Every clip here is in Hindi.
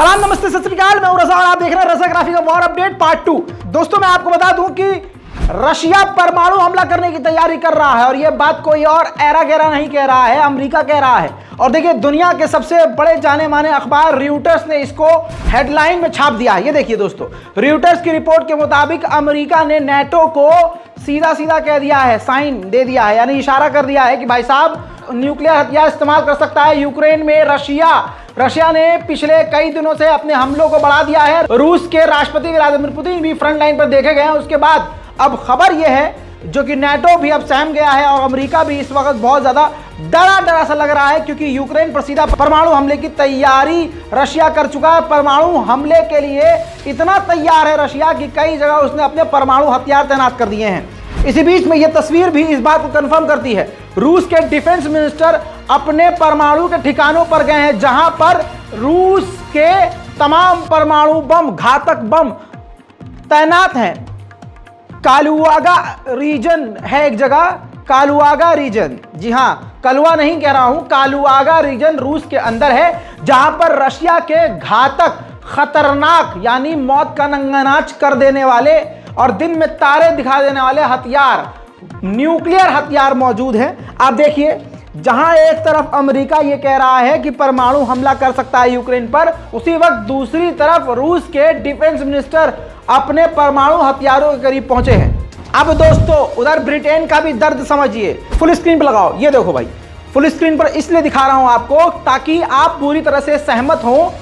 सलाम नमस्ते सत श्री अकाल, मैं हूं रजा और आप देख रहे हैं रजा ग्राफिक का वॉर अपडेट पार्ट 2। दोस्तों मैं आपको बता दूं कि रशिया परमाणु हमला करने की तैयारी कर रहा है और यह बात कोई और ऐरा गैरा नहीं कह रहा है, अमेरिका कह रहा है। और देखिए दुनिया के सबसे बड़े जाने माने अखबार रॉयटर्स ने इसको हेडलाइन में छाप दिया है। ये देखिए दोस्तों, रॉयटर्स की रिपोर्ट के मुताबिक अमेरिका ने नाटो को सीधा सीधा कह दिया है, साइन दे दिया है, यानी इशारा कर दिया है कि भाई साहब न्यूक्लियर हथियार इस्तेमाल कर सकता है यूक्रेन में रशिया ने पिछले कई दिनों से अपने हमलों को बढ़ा दिया है। रूस के राष्ट्रपति व्लादिमीर पुतिन भी फ्रंट लाइन पर देखे गए हैं। उसके बाद अब खबर यह है जो कि नाटो भी अब सहम गया है और अमेरिका भी इस वक्त बहुत ज्यादा डरा सा लग रहा है, क्योंकि यूक्रेन पर सीधा परमाणु हमले की तैयारी रशिया कर चुका है। परमाणु हमले के लिए इतना तैयार है रशिया कि कई जगह उसने अपने परमाणु हथियार तैनात कर दिए हैं। इसी बीच में यह तस्वीर भी इस बात को कंफर्म करती है, रूस के डिफेंस मिनिस्टर अपने परमाणु के ठिकानों पर गए हैं जहां पर रूस के तमाम परमाणु बम, घातक बम तैनात हैं। कालुआगा रीजन है एक जगह, कालुआगा रीजन, जी हां, कलवा नहीं कह रहा हूं, कालुआगा रीजन रूस के अंदर है जहां पर रशिया के घातक, खतरनाक यानी मौत का नंगानाच कर देने वाले और दिन में तारे दिखा देने वाले हथियार, न्यूक्लियर हथियार मौजूद हैं। आप देखिए, जहां एक तरफ अमेरिका ये कह रहा है कि परमाणु हमला कर सकता है यूक्रेन पर, उसी वक्त दूसरी तरफ रूस के डिफेंस मिनिस्टर अपने परमाणु हथियारों के करीब पहुंचे हैं। अब दोस्तों उधर ब्रिटेन का भी दर्द समझिए। फुल स्क्रीन पर लगाओ, ये देखो भाई, फुल स्क्रीन पर इसलिए दिखा रहा हूं आपको ताकि आप पूरी तरह से सहमत हो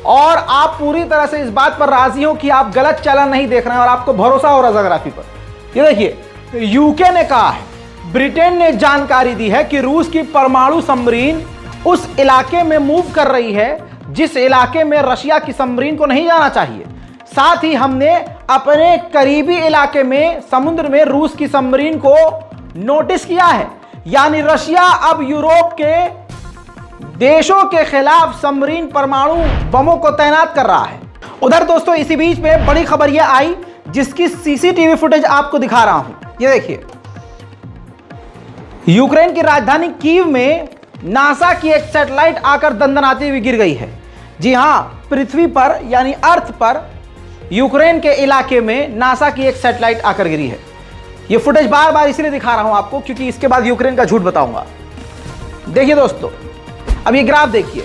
और आप पूरी तरह से इस बात पर राजी हो कि आप गलत चैनल नहीं देख रहे हैं और आपको भरोसा हो रजा ग्राफी पर। ये देखिए, यूके ने कहा है, ब्रिटेन ने जानकारी दी है कि रूस की परमाणु सबमरीन उस इलाके में मूव कर रही है जिस इलाके में रशिया की सबमरीन को नहीं जाना चाहिए। साथ ही हमने अपने करीबी इलाके में समुद्र में रूस की सबमरीन को नोटिस किया है, यानी रशिया अब यूरोप के देशों के खिलाफ सबमरीन परमाणु बमों को तैनात कर रहा है। उधर दोस्तों इसी बीच में बड़ी खबर यह आई जिसकी सीसीटीवी फुटेज आपको दिखा रहा हूं। ये देखिए, यूक्रेन की राजधानी कीव में नासा की एक सैटेलाइट आकर दंदनाती हुई गिर गई है। जी हां, पृथ्वी पर यानी अर्थ पर यूक्रेन के इलाके में नासा की एक सैटेलाइट आकर गिरी है। यह फुटेज बार बार इसलिए दिखा रहा हूं आपको क्योंकि इसके बाद यूक्रेन का झूठ बताऊंगा। देखिए दोस्तों, अब ये ग्राफ देखिए,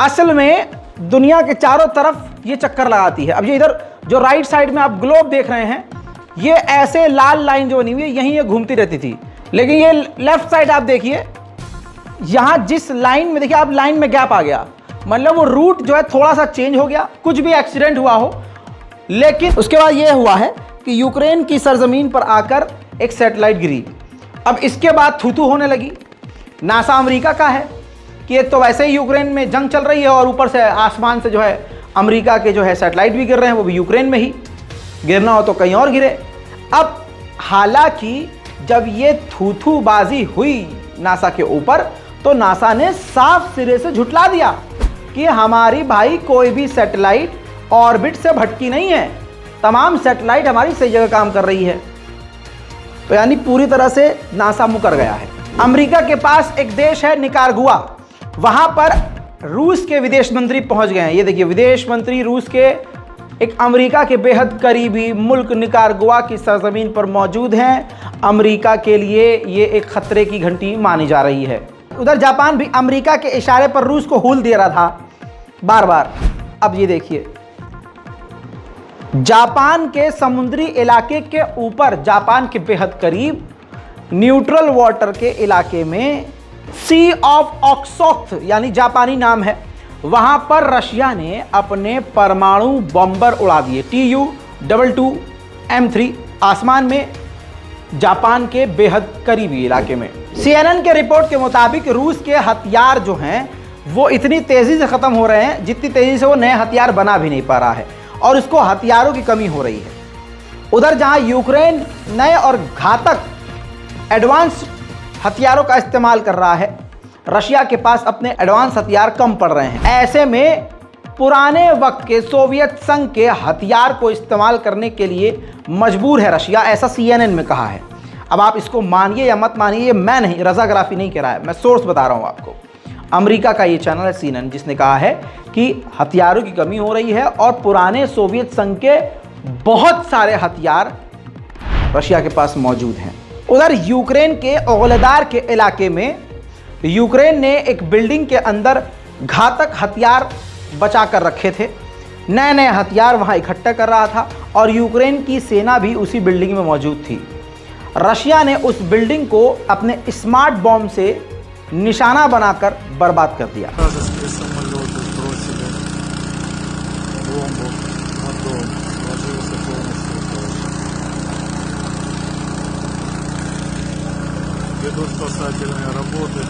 असल में दुनिया के चारों तरफ ये चक्कर लगाती है। अब ये इधर जो राइट साइड में आप ग्लोब देख रहे हैं, ये ऐसे लाल लाइन जो बनी हुई है यहीं ये घूमती रहती थी, लेकिन ये लेफ्ट साइड आप देखिए, यहां जिस लाइन में देखिए आप, लाइन में गैप आ गया, मतलब वो रूट जो है थोड़ा सा चेंज हो गया, कुछ भी एक्सीडेंट हुआ हो। लेकिन उसके बाद ये हुआ है कि यूक्रेन की सरजमीन पर आकर एक सैटेलाइट गिरी। अब इसके बाद थू होने लगी। नासा अमेरिका का है कि एक तो वैसे ही यूक्रेन में जंग चल रही है और ऊपर से आसमान से जो है अमेरिका के जो है सैटेलाइट भी गिर रहे हैं, वो भी यूक्रेन में ही, गिरना हो तो कहीं और गिरे। अब हालांकि जब ये थू बाजी हुई नासा के ऊपर तो नासा ने साफ सिरे से झुठला दिया कि हमारी भाई कोई भी सैटेलाइट ऑर्बिट से भटकी नहीं है, तमाम सैटेलाइट हमारी सही जगह काम कर रही है। तो यानी पूरी तरह से नासा मुकर गया है। अमेरिका के पास एक देश है निकारागुआ, वहां पर रूस के विदेश मंत्री पहुंच गए हैं। ये देखिए, विदेश मंत्री रूस के एक अमेरिका के बेहद करीबी मुल्क निकारागुआ की सरजमीन पर मौजूद हैं। अमेरिका के लिए ये एक खतरे की घंटी मानी जा रही है। उधर जापान भी अमेरिका के इशारे पर रूस को हूल दे रहा था बार बार। अब ये देखिए, जापान के समुद्री इलाके के ऊपर, जापान के बेहद करीब न्यूट्रल वाटर के इलाके में सी ऑफ ऑक्सॉक्स यानी जापानी नाम है, वहां पर रशिया ने अपने परमाणु बम्बर उड़ा दिए, TU-22M3 आसमान में, जापान के बेहद करीबी इलाके में। CNN के रिपोर्ट के मुताबिक रूस के हथियार जो हैं वो इतनी तेजी से खत्म हो रहे हैं जितनी तेजी से वो नए हथियार बना भी नहीं पा रहा है और उसको हथियारों की कमी हो रही है। उधर जहां यूक्रेन नए और घातक एडवांस हथियारों का इस्तेमाल कर रहा है, रशिया के पास अपने एडवांस हथियार कम पड़ रहे हैं। ऐसे में पुराने वक्त के सोवियत संघ के हथियार को इस्तेमाल करने के लिए मजबूर है रशिया, ऐसा CNN में कहा है। अब आप इसको मानिए या मत मानिए, ये मैं नहीं, रजा ग्राफी नहीं कह रहा है, मैं सोर्स बता रहा हूं आपको। अमेरिका का ये चैनल है CNN, जिसने कहा है कि हथियारों की कमी हो रही है और पुराने सोवियत संघ के बहुत सारे हथियार रशिया के पास मौजूद हैं। उधर यूक्रेन के ओगलेदार के इलाके में यूक्रेन ने एक बिल्डिंग के अंदर घातक हथियार बचा कर रखे थे। नए नए हथियार वहां इकट्ठा कर रहा था और यूक्रेन की सेना भी उसी बिल्डिंग में मौजूद थी। रशिया ने उस बिल्डिंग को अपने स्मार्ट बॉम्ब से निशाना बनाकर बर्बाद कर दिया। Ведут спасательные работы.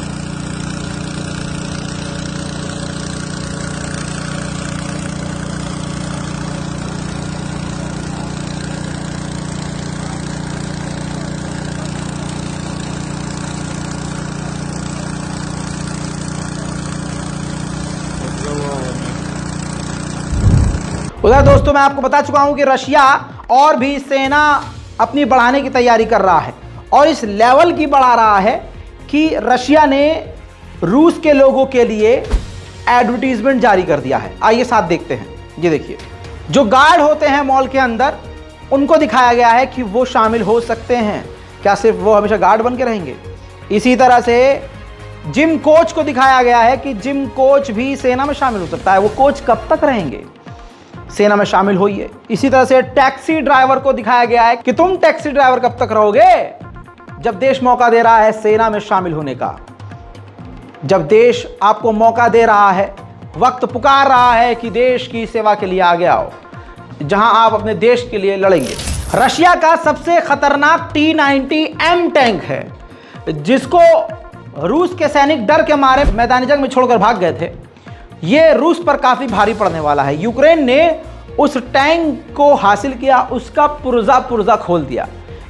Под завалами. उधर दोस्तों मैं आपको बता चुका हूं कि रशिया और भी सेना अपनी बढ़ाने की तैयारी कर रहा है और इस लेवल की बढ़ा रहा है कि रशिया ने रूस के लोगों के लिए एडवर्टीजमेंट जारी कर दिया है। आइए साथ देखते हैं। ये देखिए, जो गार्ड होते हैं मॉल के अंदर, उनको दिखाया गया है कि वो शामिल हो सकते हैं। क्या सिर्फ वो हमेशा गार्ड बन के रहेंगे? इसी तरह से जिम कोच को दिखाया गया है कि जिम कोच भी सेना में शामिल हो सकता है। वो कोच कब तक रहेंगे? सेना में शामिल होइए। इसी तरह से टैक्सी ड्राइवर को दिखाया गया है कि तुम टैक्सी ड्राइवर कब तक रहोगे, जब देश मौका दे रहा है सेना में शामिल होने का। जब देश आपको मौका दे रहा है, वक्त पुकार रहा है कि देश की सेवा के लिए आगे आओ, जहां आप अपने देश के लिए लड़ेंगे। रशिया का सबसे खतरनाक T-90M टैंक है, जिसको रूस के सैनिक डर के मारे मैदानी जंग में छोड़कर भाग गए थे। यह रूस पर काफी भारी पड़ने वाला है। यूक्रेन ने उस टैंक को हासिल किया, उसका पुर्जा पुर्जा खोल दिया।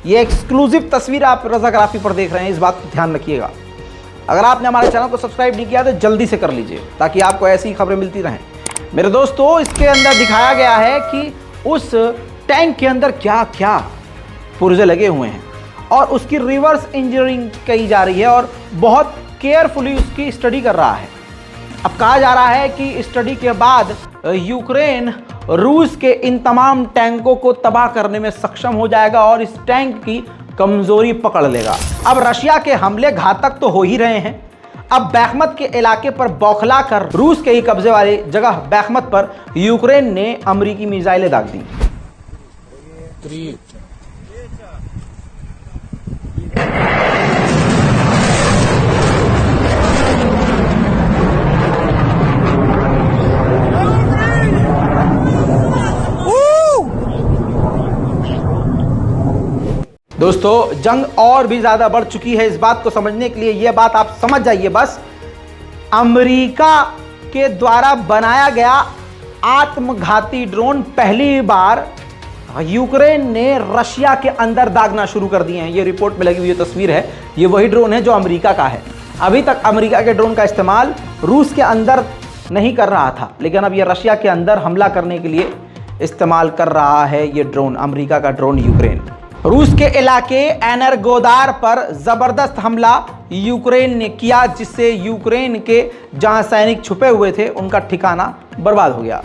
यह एक्सक्लूसिव तस्वीर आप रजाग्राफी पर देख रहे हैं, इस बात को ध्यान रखिएगा। अगर आपने हमारे चैनल को सब्सक्राइब नहीं किया तो जल्दी से कर लीजिए, ताकि आपको ऐसी खबरें मिलती रहें। मेरे दोस्तों, इसके अंदर दिखाया गया है कि उस टैंक के अंदर क्या क्या पुर्जे लगे हुए हैं और उसकी रिवर्स इंजीनियरिंग की जा रही है और बहुत केयरफुली उसकी स्टडी कर रहा है। अब कहा जा रहा है कि स्टडी के बाद यूक्रेन रूस के इन तमाम टैंकों को तबाह करने में सक्षम हो जाएगा और इस टैंक की कमजोरी पकड़ लेगा। अब रशिया के हमले घातक तो हो ही रहे हैं। अब बैखमत के इलाके पर बौखला कर रूस के ही कब्जे वाली जगह बैखमत पर यूक्रेन ने अमेरिकी मिसाइलें दाग दी। दोस्तों, जंग और भी ज्यादा बढ़ चुकी है। इस बात को समझने के लिए यह बात आप समझ जाइए बस, अमेरिका के द्वारा बनाया गया आत्मघाती ड्रोन पहली बार यूक्रेन ने रशिया के अंदर दागना शुरू कर दिए हैं। ये रिपोर्ट में लगी हुई तस्वीर है, ये वही ड्रोन है जो अमेरिका का है। अभी तक अमेरिका के ड्रोन का इस्तेमाल रूस के अंदर नहीं कर रहा था, लेकिन अब ये रशिया के अंदर हमला करने के लिए इस्तेमाल कर रहा है ये ड्रोन, अमेरिका का ड्रोन यूक्रेन। रूस के इलाके एनर्गोदार पर जबरदस्त हमला यूक्रेन ने किया, जिससे यूक्रेन के जहां सैनिक छुपे हुए थे उनका ठिकाना बर्बाद हो गया।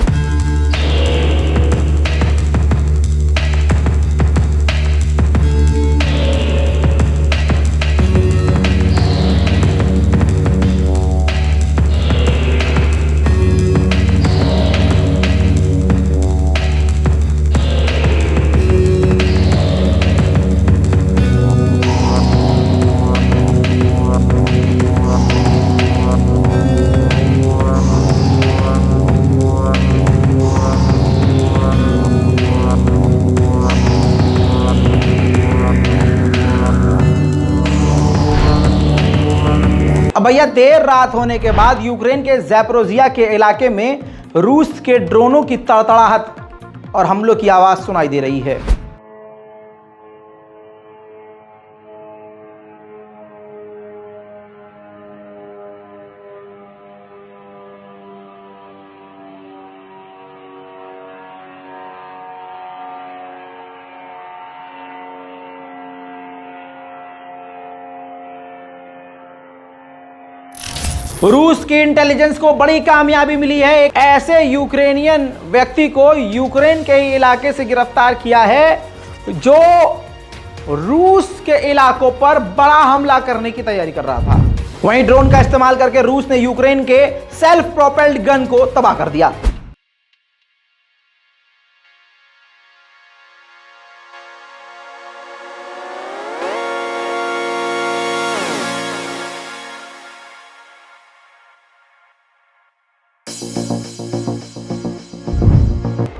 अब भैया, देर रात होने के बाद यूक्रेन के ज़ैपोरिज़िया के इलाके में रूस के ड्रोनों की तड़तड़ाहट और हमलों की आवाज सुनाई दे रही है। रूस की इंटेलिजेंस को बड़ी कामयाबी मिली है। एक ऐसे यूक्रेनियन व्यक्ति को यूक्रेन के इलाके से गिरफ्तार किया है जो रूस के इलाकों पर बड़ा हमला करने की तैयारी कर रहा था। वहीं ड्रोन का इस्तेमाल करके रूस ने यूक्रेन के सेल्फ प्रोपेल्ड गन को तबाह कर दिया।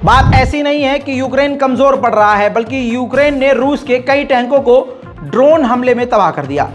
बात ऐसी नहीं है कि यूक्रेन कमजोर पड़ रहा है, बल्कि यूक्रेन ने रूस के कई टैंकों को ड्रोन हमले में तबाह कर दिया।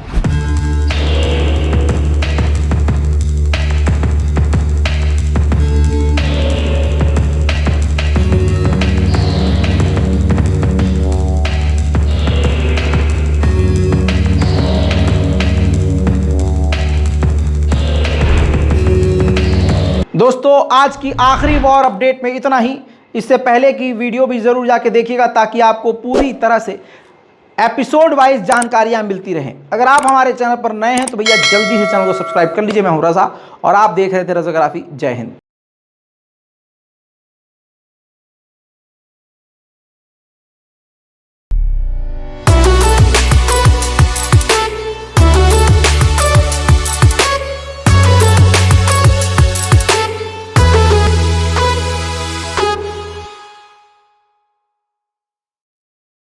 दोस्तों, आज की आखिरी वॉर अपडेट में इतना ही। इससे पहले की वीडियो भी जरूर जाके देखिएगा ताकि आपको पूरी तरह से एपिसोड वाइज जानकारियां मिलती रहें। अगर आप हमारे चैनल पर नए हैं तो भैया जल्दी से चैनल को सब्सक्राइब कर लीजिए। मैं हूं रजा और आप देख रहे थे रजाग्राफी। जय हिंद।